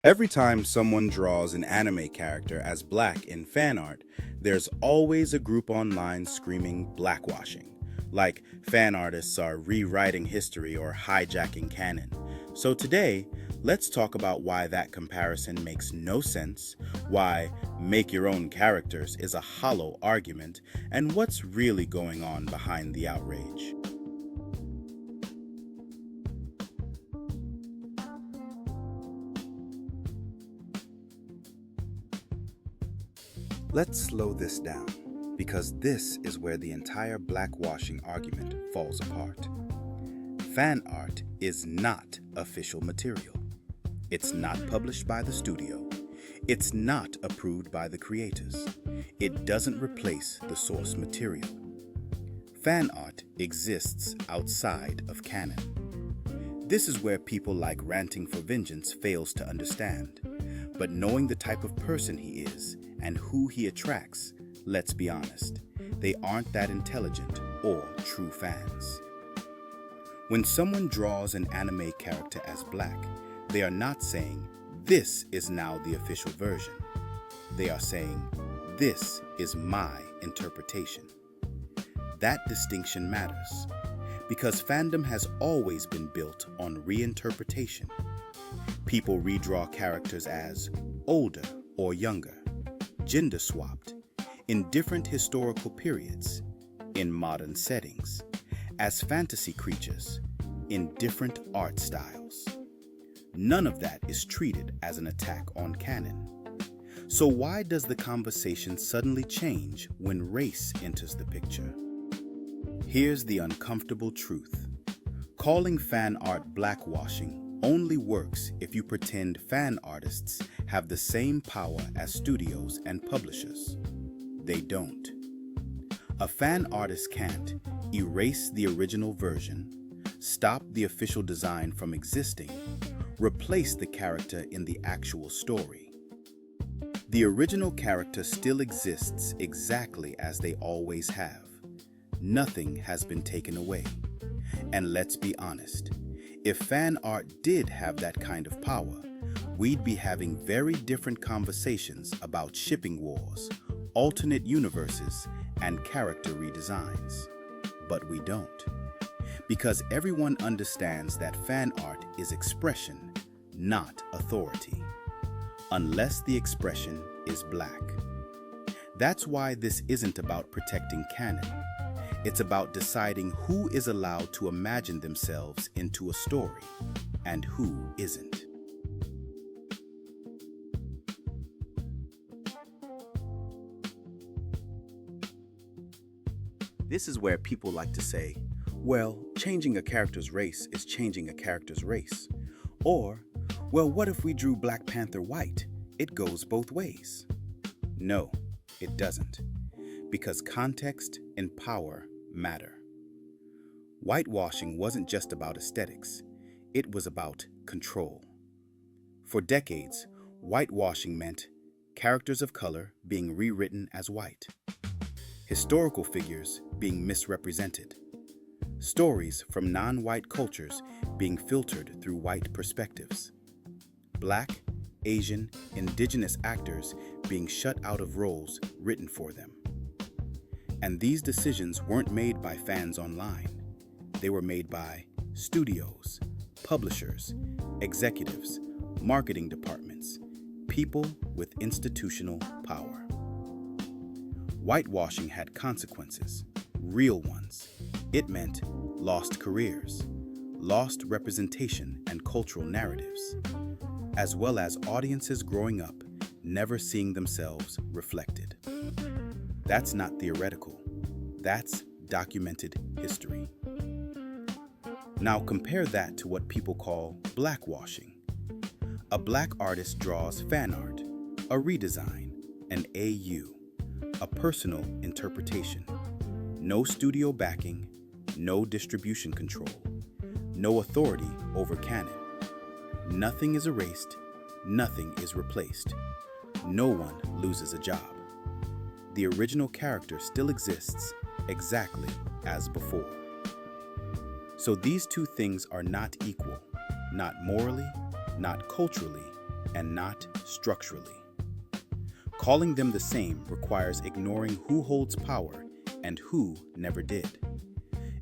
Every time someone draws an anime character as black in fan art, there's always a group online screaming blackwashing, like fan artists are rewriting history or hijacking canon. So today, let's talk about why that comparison makes no sense, why make your own characters is a hollow argument, and what's really going on behind the outrage. Let's slow this down, because this is where the entire blackwashing argument falls apart. Fan art is not official material. It's not published by the studio. It's not approved by the creators. It doesn't replace the source material. Fan art exists outside of canon. This is where people like Ranting for Vengeance fails to understand. But knowing the type of person he is and who he attracts, let's be honest, they aren't that intelligent or true fans. When someone draws an anime character as black, they are not saying, "This is now the official version." They are saying, "This is my interpretation." That distinction matters, because fandom has always been built on reinterpretation. People redraw characters as older or younger, gender swapped, in different historical periods, in modern settings, as fantasy creatures, in different art styles. None of that is treated as an attack on canon. So why does the conversation suddenly change when race enters the picture? Here's the uncomfortable truth. Calling fan art blackwashing only works if you pretend fan artists have the same power as studios and publishers. They don't. A fan artist can't erase the original version, stop the official design from existing, replace the character in the actual story. The original character still exists exactly as they always have. Nothing has been taken away. And let's be honest, if fan art did have that kind of power, we'd be having very different conversations about shipping wars, alternate universes, and character redesigns. But we don't. Because everyone understands that fan art is expression, not authority. Unless the expression is black. That's why this isn't about protecting canon. It's about deciding who is allowed to imagine themselves into a story and who isn't. This is where people like to say, well, changing a character's race is changing a character's race. Or, well, what if we drew Black Panther white? It goes both ways. No, it doesn't. Because context and power matter. Whitewashing wasn't just about aesthetics. It was about control. For decades, whitewashing meant characters of color being rewritten as white, historical figures being misrepresented, stories from non-white cultures being filtered through white perspectives, Black, Asian, indigenous actors being shut out of roles written for them. And these decisions weren't made by fans online. They were made by studios, publishers, executives, marketing departments, people with institutional power. Whitewashing had consequences, real ones. It meant lost careers, lost representation and cultural narratives, as well as audiences growing up never seeing themselves reflected. That's not theoretical. That's documented history. Now compare that to what people call blackwashing. A black artist draws fan art, a redesign, an AU, a personal interpretation. No studio backing, no distribution control, no authority over canon. Nothing is erased, nothing is replaced. No one loses a job. The original character still exists exactly as before. So these two things are not equal, not morally, not culturally, and not structurally. Calling them the same requires ignoring who holds power and who never did.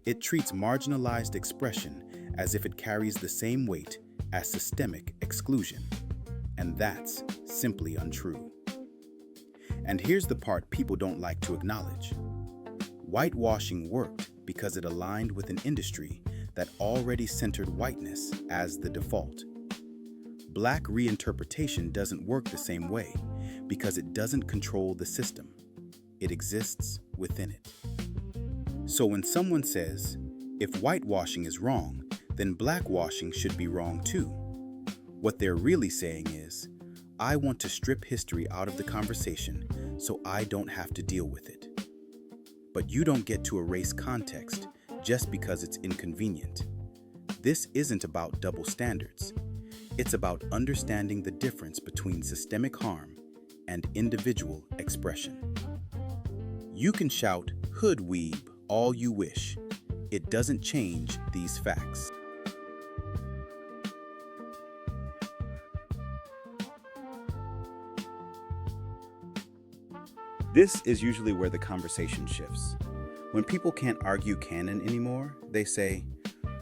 It treats marginalized expression as if it carries the same weight as systemic exclusion, and that's simply untrue. And here's the part people don't like to acknowledge. Whitewashing worked because it aligned with an industry that already centered whiteness as the default. Black reinterpretation doesn't work the same way because it doesn't control the system. It exists within it. So when someone says, if whitewashing is wrong, then blackwashing should be wrong too, what they're really saying is, I want to strip history out of the conversation so I don't have to deal with it. But you don't get to erase context just because it's inconvenient. This isn't about double standards. It's about understanding the difference between systemic harm and individual expression. You can shout "hood weeb" all you wish. It doesn't change these facts. This is usually where the conversation shifts. When people can't argue canon anymore, they say,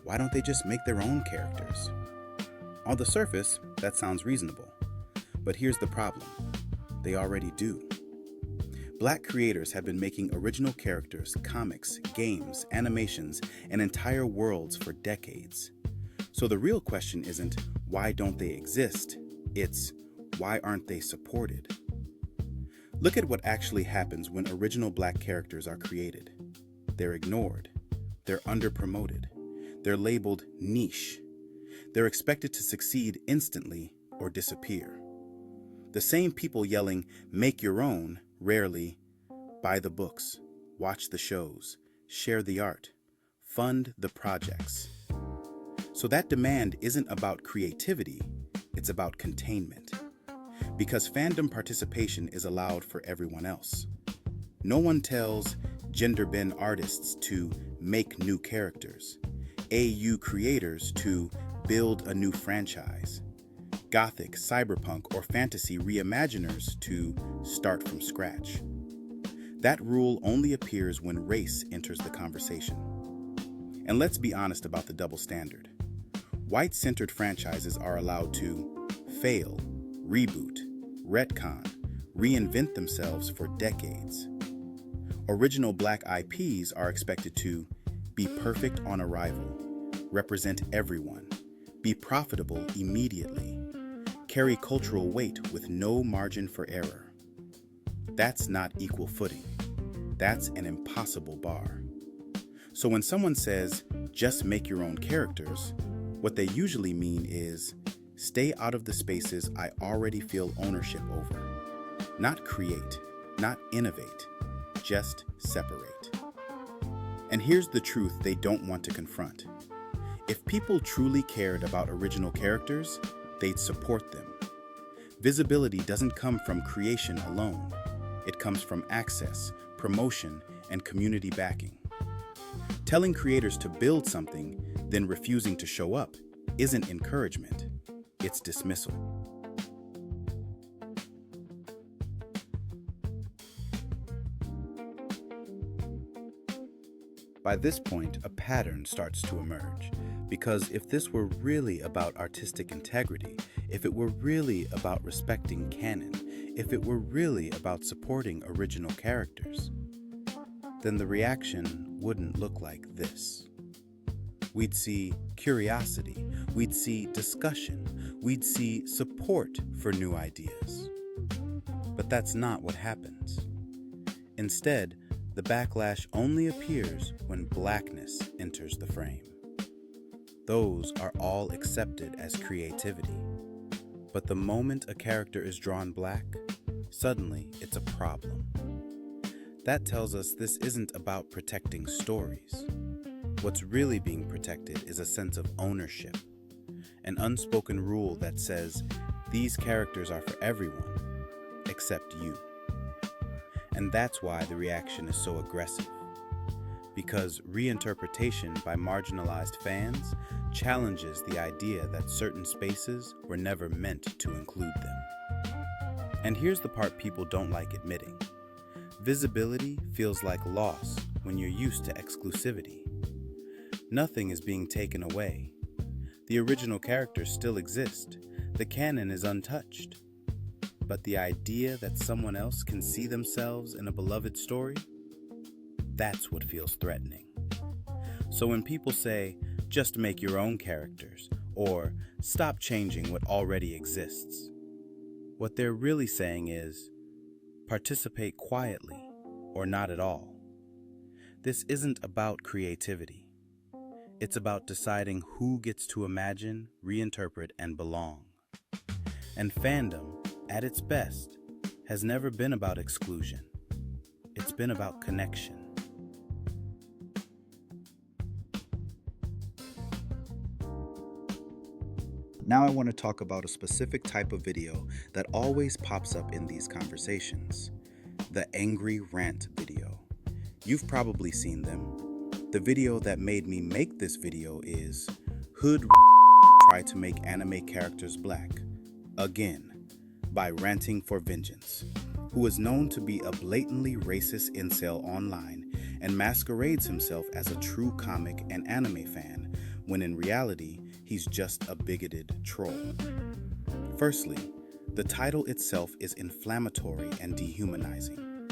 why don't they just make their own characters? On the surface, that sounds reasonable. But here's the problem. They already do. Black creators have been making original characters, comics, games, animations, and entire worlds for decades. So the real question isn't, why don't they exist? It's, why aren't they supported? Look at what actually happens when original Black characters are created. They're ignored. They're underpromoted. They're labeled niche. They're expected to succeed instantly or disappear. The same people yelling, make your own, rarely buy the books, watch the shows, share the art, fund the projects. So that demand isn't about creativity, it's about containment. Because fandom participation is allowed for everyone else. No one tells gender-bend artists to make new characters, AU creators to build a new franchise, Gothic, cyberpunk, or fantasy reimaginers to start from scratch. That rule only appears when race enters the conversation. And let's be honest about the double standard. White-centered franchises are allowed to fail, reboot, retcon, reinvent themselves for decades. Original Black IPs are expected to be perfect on arrival, represent everyone, be profitable immediately, carry cultural weight with no margin for error. That's not equal footing. That's an impossible bar. So when someone says, just make your own characters, what they usually mean is, stay out of the spaces I already feel ownership over. Not create, not innovate, just separate. And here's the truth they don't want to confront. If people truly cared about original characters, they'd support them. Visibility doesn't come from creation alone. It comes from access, promotion, and community backing. Telling creators to build something, then refusing to show up, isn't encouragement. It's dismissal. By this point, a pattern starts to emerge. Because if this were really about artistic integrity, if it were really about respecting canon, if it were really about supporting original characters, then the reaction wouldn't look like this. We'd see curiosity, we'd see discussion, we'd see support for new ideas. But that's not what happens. Instead, the backlash only appears when blackness enters the frame. Those are all accepted as creativity. But the moment a character is drawn black, suddenly it's a problem. That tells us this isn't about protecting stories. What's really being protected is a sense of ownership, an unspoken rule that says these characters are for everyone except you. And that's why the reaction is so aggressive. because reinterpretation by marginalized fans challenges the idea that certain spaces were never meant to include them. And here's the part people don't like admitting. Visibility feels like loss when you're used to exclusivity. Nothing is being taken away. The original characters still exist. The canon is untouched. But the idea that someone else can see themselves in a beloved story, that's what feels threatening. So when people say, just make your own characters, or stop changing what already exists, what they're really saying is, participate quietly or not at all. This isn't about creativity. It's about deciding who gets to imagine, reinterpret, and belong. And fandom, at its best, has never been about exclusion. It's been about connection. Now I want to talk about a specific type of video that always pops up in these conversations. The angry rant video. You've probably seen them. The video that made me make this video is Hood Try to Make Anime Characters Black Again by Ranting for Vengeance, who is known to be a blatantly racist incel online and masquerades himself as a true comic and anime fan, when in reality, he's just a bigoted troll. Firstly, the title itself is inflammatory and dehumanizing.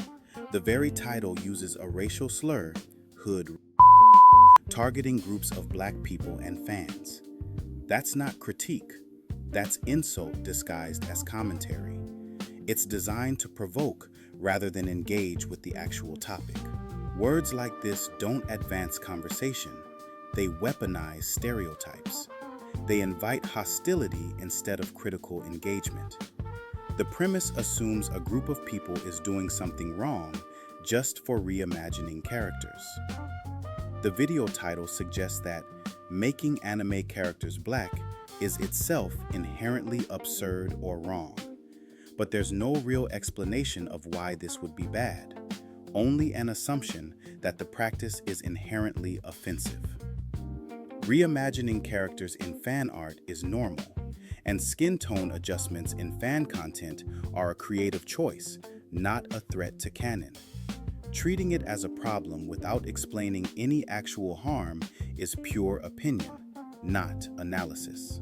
The very title uses a racial slur, hood, targeting groups of black people and fans. That's not critique. That's insult disguised as commentary. It's designed to provoke rather than engage with the actual topic. Words like this don't advance conversation. They weaponize stereotypes. They invite hostility instead of critical engagement. The premise assumes a group of people is doing something wrong just for reimagining characters. The video title suggests that making anime characters black is itself inherently absurd or wrong. But there's no real explanation of why this would be bad, only an assumption that the practice is inherently offensive. Reimagining characters in fan art is normal, and skin tone adjustments in fan content are a creative choice, not a threat to canon. Treating it as a problem without explaining any actual harm is pure opinion, not analysis.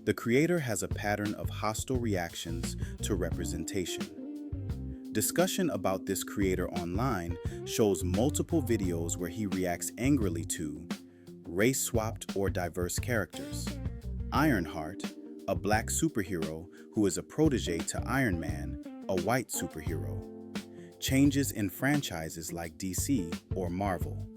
The creator has a pattern of hostile reactions to representation. Discussion about this creator online shows multiple videos where he reacts angrily to race-swapped or diverse characters, Ironheart, a black superhero who is a protege to Iron Man, a white superhero, changes in franchises like DC or Marvel.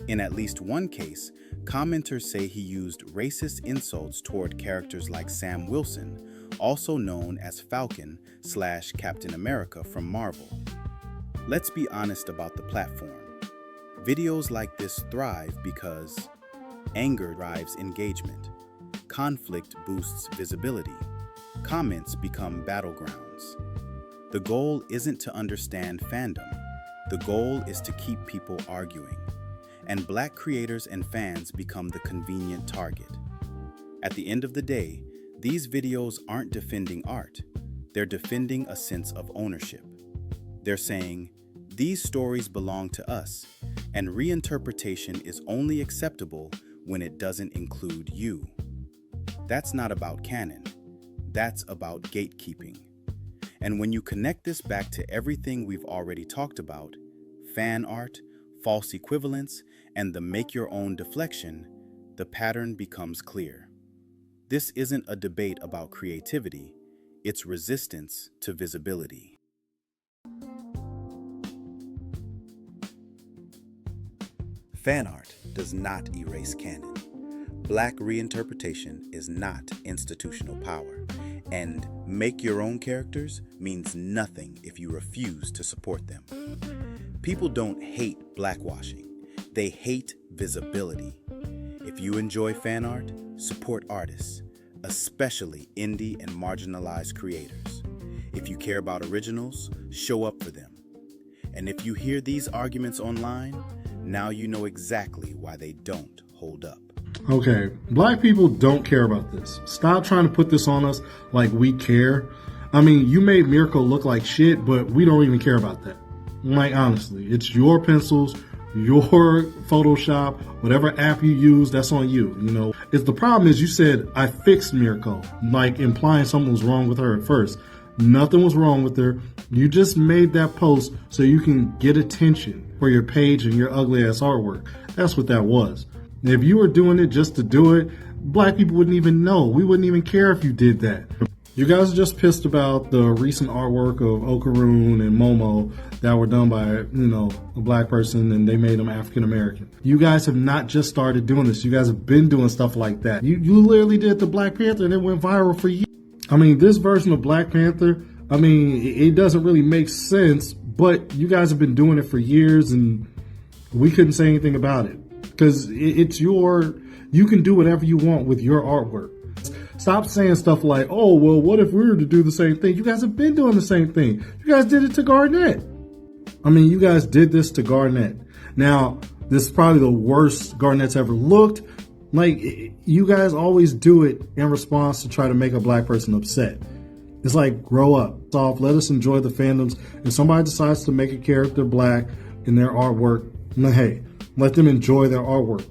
In at least one case, commenters say he used racist insults toward characters like Sam Wilson, also known as Falcon/Captain America from Marvel. Let's be honest about the platform. Videos like this thrive because anger drives engagement, conflict boosts visibility, comments become battlegrounds. The goal isn't to understand fandom. The goal is to keep people arguing. And black creators and fans become the convenient target. At the end of the day, these videos aren't defending art. They're defending a sense of ownership. They're saying, these stories belong to us, and reinterpretation is only acceptable when it doesn't include you. That's not about canon. That's about gatekeeping. And when you connect this back to everything we've already talked about, fan art, false equivalence, and the make your own deflection, the pattern becomes clear. This isn't a debate about creativity, it's resistance to visibility. Fan art does not erase canon. Black reinterpretation is not institutional power, and make your own characters means nothing if you refuse to support them. People don't hate blackwashing, they hate visibility. If you enjoy fan art, support artists, especially indie and marginalized creators. If you care about originals, show up for them. And if you hear these arguments online, Now you know exactly why they don't hold up. Okay, black people don't care about this. Stop trying to put this on us like we care. I mean, you made Miracle look like shit, but we don't even care about that. Like, honestly, it's your pencils, your Photoshop, whatever app you use, that's on you, you know. It's the problem is you said, I fixed Miracle, like implying something was wrong with her at first. Nothing was wrong with her. You just made that post so you can get attention for your page and your ugly ass artwork. That's what that was. If you were doing it just to do it, black people wouldn't even know. We wouldn't even care if you did that. You guys are just pissed about the recent artwork of Okaroon and Momo that were done by, you know, a black person and they made them African American. You guys have not just started doing this. You guys have been doing stuff like that. You literally did the Black Panther and it went viral for years. I mean, this version of Black Panther, I mean, it doesn't really make sense, but you guys have been doing it for years and we couldn't say anything about it. Because it's you can do whatever you want with your artwork. Stop saying stuff like, oh, well, what if we were to do the same thing? You guys have been doing the same thing. You guys did it to Garnett. I mean, you guys did this to Garnett. Now, this is probably the worst Garnett's ever looked. Like, you guys always do it in response to try to make a black person upset. It's like, grow up. Let us enjoy the fandoms. If somebody decides to make a character black in their artwork, hey, let them enjoy their artwork.